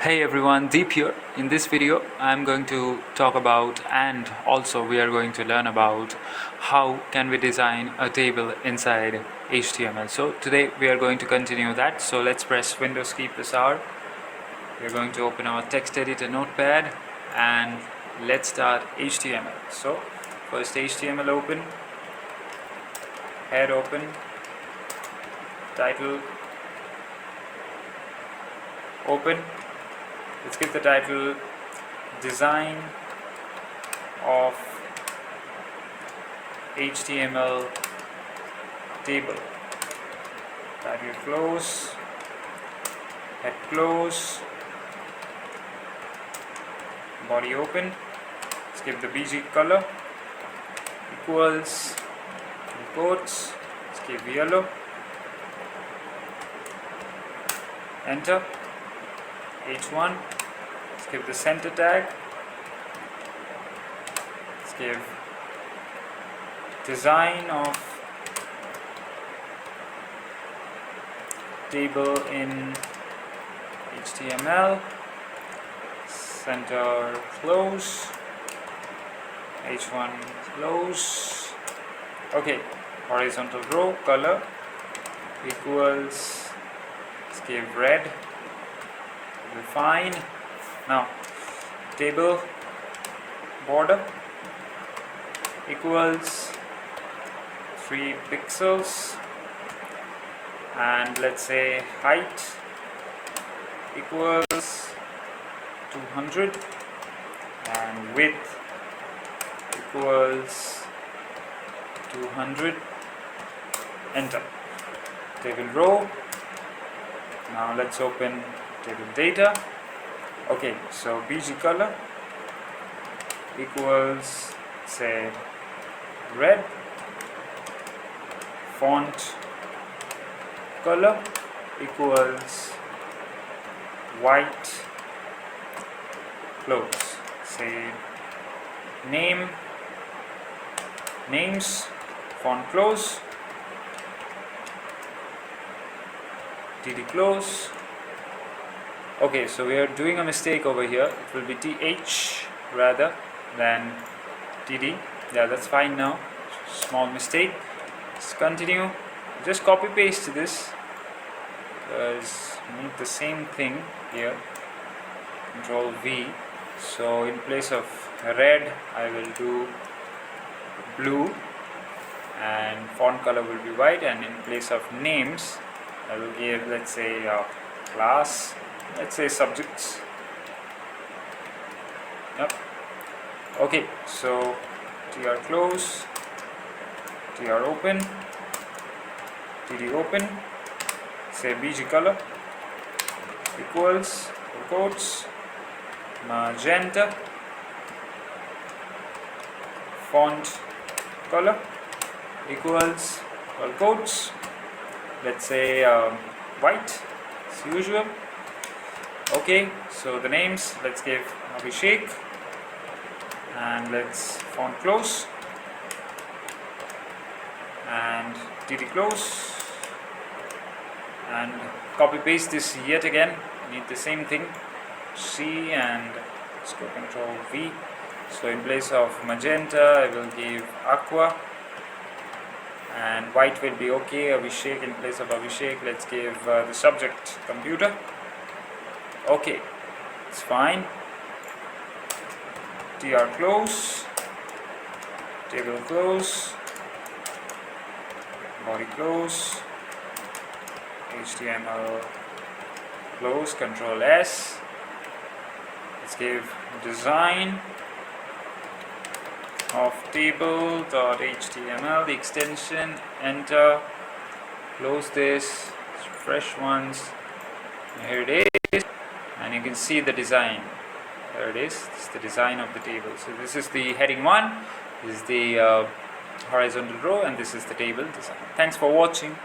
Hey everyone, Deep here. In this video, I'm going to talk about, and also we are going to learn about how can we design a table inside HTML. So today we are going to continue that. So let's press Windows key plus R. We're going to open our text editor notepad and let's start HTML. So first HTML open, head open, title open. Let's give the title Design of HTML Table. Title close, head close, body open. Let's give the BG color equals quotes. Let's give yellow. Enter. H1. Let's give the center tag. Let's give design of table in HTML. Center close. H1 close. Okay. Horizontal row color equals. Let's give red. Fine. Now table border equals 3 pixels, and let's say height equals 200 and width equals 200. Enter. Table row. Now let's open table data. Okay, so BG color equals, say, red. Font color equals white. Close. Say names, font close, TD close. Okay, so we are doing a mistake over here. It will be TH rather than TD. Yeah, that's fine now. Small mistake. Let's continue. Just copy paste this because we need the same thing here. Control V. So in place of red, I will do blue, and font color will be white. And in place of names, I will give, let's say, class. Let's say subjects. Yep. Okay, so TR close, TR open, TD open. Say BG color equals quotes magenta. Font color equals quotes. Let's say white as usual. Okay, so the names, let's give Abhishek, and let's font close and TD close, and copy paste this yet again. We need the same thing, C, and let's go Control V. So in place of magenta, I will give aqua, and white will be okay. Abhishek, in place of Abhishek, let's give the subject computer. Okay, it's fine. TR close, table close, body close, HTML close, Control S. Let's give design of table.html, the extension, enter, close this, fresh ones, here it is. And you can see the design. There it is. This is the design of the table. So this is the heading 1, this is the horizontal row, and this is the table design. Thanks for watching.